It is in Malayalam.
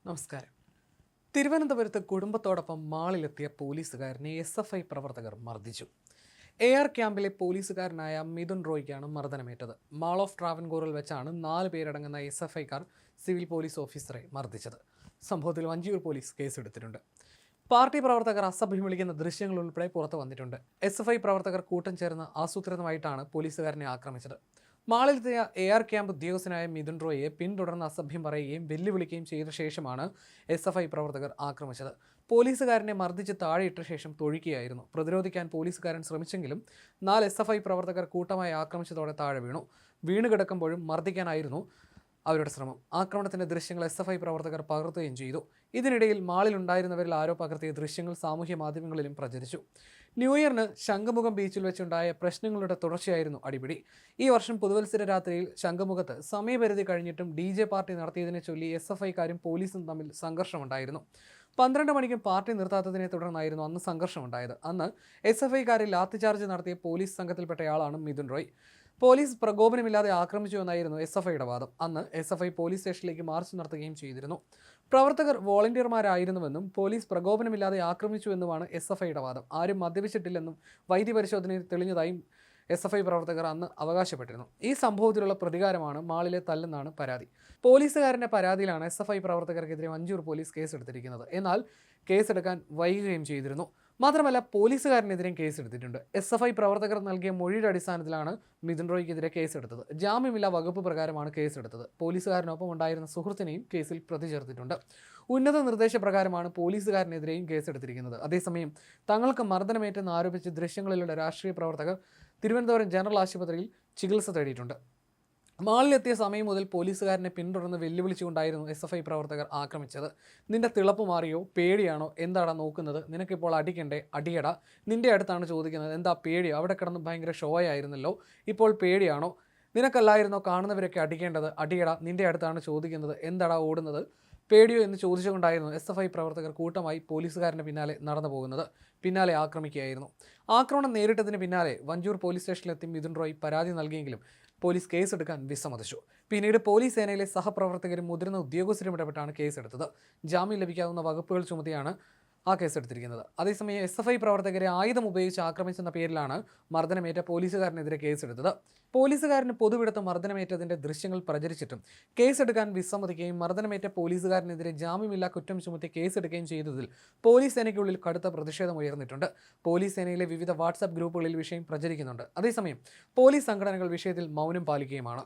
നമസ്കാരം. തിരുവനന്തപുരത്ത് കുടുംബത്തോടൊപ്പം മാളിലെത്തിയ പോലീസുകാരനെ SFI പ്രവർത്തകർ മർദ്ദിച്ചു. AR ക്യാമ്പിലെ പോലീസുകാരനായ മിഥുൻ റോയ്ക്കാണ് മർദ്ദനമേറ്റത്. മാൾ ഓഫ് ട്രാവൻകൂറിൽ വെച്ചാണ് 4 പേരടങ്ങുന്ന SFIക്കാർ സിവിൽ പോലീസ് ഓഫീസറെ മർദ്ദിച്ചത്. സംഭവത്തിൽ വഞ്ചിയൂർ പോലീസ് കേസെടുത്തിട്ടുണ്ട്. പാർട്ടി പ്രവർത്തകർ അസഭ്യം വിളിക്കുന്ന ദൃശ്യങ്ങൾ ഉൾപ്പെടെ പുറത്തു വന്നിട്ടുണ്ട്. SFI പ്രവർത്തകർ കൂട്ടം ചേർന്ന് ആസൂത്രിതമായിട്ടാണ് പോലീസുകാരനെ ആക്രമിച്ചത്. മാളിലെത്തിയ AR ക്യാമ്പ് ഉദ്യോഗസ്ഥനായ മിഥുൻ റോയെ പിന്തുടർന്ന് അസഭ്യം പറയുകയും വെല്ലുവിളിക്കുകയും ചെയ്ത ശേഷമാണ് SFI പ്രവർത്തകർ ആക്രമിച്ചത്. പോലീസുകാരനെ മർദ്ദിച്ച് താഴെയിട്ട ശേഷം തൊഴിക്കുകയായിരുന്നു. പ്രതിരോധിക്കാൻ പോലീസുകാരൻ ശ്രമിച്ചെങ്കിലും 4 SFI പ്രവർത്തകർ കൂട്ടമായി ആക്രമിച്ചതോടെ താഴെ വീണു. വീണുകിടക്കുമ്പോഴും മർദ്ദിക്കാനായിരുന്നു അവരുടെ ശ്രമം. ആക്രമണത്തിന്റെ ദൃശ്യങ്ങൾ SFI പ്രവർത്തകർ പകർത്തുകയും ചെയ്തു. ഇതിനിടയിൽ മാളിലുണ്ടായിരുന്നവരിൽ ആരോ പകർത്തിയ ദൃശ്യങ്ങൾ സാമൂഹ്യ മാധ്യമങ്ങളിലും പ്രചരിച്ചു. ന്യൂ ഇയറിന് ശംഖുമുഖം ബീച്ചിൽ വെച്ചുണ്ടായ പ്രശ്നങ്ങളുടെ തുടർച്ചയായിരുന്നു അടിപിടി. ഈ വർഷം പുതുവത്സര രാത്രിയിൽ ശംഖുമുഖത്ത് സമയപരിധി കഴിഞ്ഞിട്ടും DJ പാർട്ടി നടത്തിയതിനെ ചൊല്ലി SFIക്കാരും പോലീസും തമ്മിൽ സംഘർഷമുണ്ടായിരുന്നു. 12 മണിക്കും പാർട്ടി നിർത്താത്തതിനെ തുടർന്നായിരുന്നു അന്ന് സംഘർഷമുണ്ടായത്. അന്ന് SFIക്കാരെ ലാത്തിചാർജ് നടത്തിയ പോലീസ് സംഘത്തിൽപ്പെട്ടയാളാണ് മിഥുൻ റോയ്. പോലീസ് പ്രകോപനമില്ലാതെ ആക്രമിച്ചു എന്നായിരുന്നു SFIയുടെ വാദം. അന്ന് SFI പോലീസ് സ്റ്റേഷനിലേക്ക് മാർച്ച് നടത്തുകയും ചെയ്തിരുന്നു. പ്രവർത്തകർ വോളണ്ടിയർമാരായിരുന്നുവെന്നും പോലീസ് പ്രകോപനമില്ലാതെ ആക്രമിച്ചുവെന്നുമാണ് SFIയുടെ വാദം. ആരും മദ്യപിച്ചിട്ടില്ലെന്നും വൈദ്യപരിശോധനയിൽ തെളിഞ്ഞതായും SFI പ്രവർത്തകർ അന്ന് അവകാശപ്പെട്ടിരുന്നു. ഈ സംഭവത്തിലുള്ള പ്രതികാരമാണ് മാളിലെ തല്ലെന്നാണ് പരാതി. പോലീസുകാരൻ്റെ പരാതിയിലാണ് SFI പ്രവർത്തകർക്കെതിരെ വഞ്ചിയൂർ പോലീസ് കേസെടുത്തിരിക്കുന്നത്. എന്നാൽ കേസെടുക്കാൻ വൈകുകയും ചെയ്തിരുന്നു. മാത്രമല്ല, പോലീസുകാരനെതിരെയും കേസെടുത്തിട്ടുണ്ട്. SFI പ്രവർത്തകർ നൽകിയ മൊഴിയുടെ അടിസ്ഥാനത്തിലാണ് മിഥുൻ റോയ്ക്കെതിരെ കേസെടുത്തത്. ജാമ്യമില്ലാ വകുപ്പ് പ്രകാരമാണ് കേസെടുത്തത്. പോലീസുകാരനൊപ്പം ഉണ്ടായിരുന്ന സുഹൃത്തിനെയും കേസിൽ പ്രതി ചേർത്തിട്ടുണ്ട്. ഉന്നത നിർദ്ദേശപ്രകാരമാണ് പോലീസുകാരനെതിരെയും കേസെടുത്തിരിക്കുന്നത്. അതേസമയം തങ്ങൾക്ക് മർദ്ദനമേറ്റെന്ന് ആരോപിച്ച് ദൃശ്യങ്ങളിലുള്ള രാഷ്ട്രീയ പ്രവർത്തകർ തിരുവനന്തപുരം ജനറൽ ആശുപത്രിയിൽ ചികിത്സ തേടിയിട്ടുണ്ട്. മാളിലെത്തിയ സമയം മുതൽ പോലീസുകാരനെ പിന്തുടർന്ന് വെല്ലുവിളിച്ചുകൊണ്ടായിരുന്നു SFI പ്രവർത്തകർ ആക്രമിച്ചത്. നിന്റെ തിളപ്പ് മാറിയോ? പേടിയാണോ? എന്താടാ നോക്കുന്നത്? നിനക്കിപ്പോൾ അടിക്കണ്ടേ? അടിയടാ. നിന്റെ അടുത്താണ് ചോദിക്കുന്നത്. എന്താ പേടിയോ? അവിടെ കിടന്ന് ഭയങ്കര ഷോയായിരുന്നല്ലോ, ഇപ്പോൾ പേടിയാണോ? നിനക്കല്ലായിരുന്നോ കാണുന്നവരൊക്കെ അടിക്കേണ്ടത്? അടിയടാ. നിന്റെ അടുത്താണ് ചോദിക്കുന്നത്. എന്താടാ ഓടുന്നത്? പേടിയോ എന്ന് ചോദിച്ചുകൊണ്ടായിരുന്നു SFI പ്രവർത്തകർ കൂട്ടമായി പോലീസുകാരൻ്റെ പിന്നാലെ നടന്നു പോകുന്നത്. പിന്നാലെ ആക്രമിക്കുകയായിരുന്നു. ആക്രമണം നേരിട്ടതിന് പിന്നാലെ വഞ്ചൂർ പോലീസ് സ്റ്റേഷനിലെത്തി മിഥുൻ റോയ് പരാതി നൽകിയെങ്കിലും പോലീസ് കേസെടുക്കാൻ വിസമ്മതിച്ചു. പിന്നീട് പോലീസ് സേനയിലെ സഹപ്രവർത്തകരും മുതിർന്ന ഉദ്യോഗസ്ഥരും ഇടപെട്ടാണ് കേസെടുത്തത്. ജാമ്യം ലഭിക്കാവുന്ന വകുപ്പുകൾ ചുമത്തിയാണ് ആ കേസെടുത്തിരിക്കുന്നത്. അതേസമയം SFI പ്രവർത്തകരെ ആയുധം ഉപയോഗിച്ച് ആക്രമിച്ചെന്ന പേരിലാണ് മർദ്ദനമേറ്റ പോലീസുകാരനെതിരെ കേസെടുത്തത്. പോലീസുകാരന് പൊതുവിടത്ത് മർദ്ദനമേറ്റതിന്റെ ദൃശ്യങ്ങൾ പ്രചരിച്ചിട്ടും കേസെടുക്കാൻ വിസമ്മതിക്കുകയും മർദ്ദനമേറ്റ പോലീസുകാരനെതിരെ ജാമ്യമില്ലാ കുറ്റം ചുമത്തി കേസെടുക്കുകയും ചെയ്തതിൽ പോലീസ് സേനയ്ക്കുള്ളിൽ കടുത്ത പ്രതിഷേധം ഉയർന്നിട്ടുണ്ട്. പോലീസ് സേനയിലെ വിവിധ വാട്സാപ്പ് ഗ്രൂപ്പുകളിൽ വിഷയം പ്രചരിക്കുന്നുണ്ട്. അതേസമയം പോലീസ് സംഘടനകൾ വിഷയത്തിൽ മൗനം പാലിക്കുകയുമാണ്.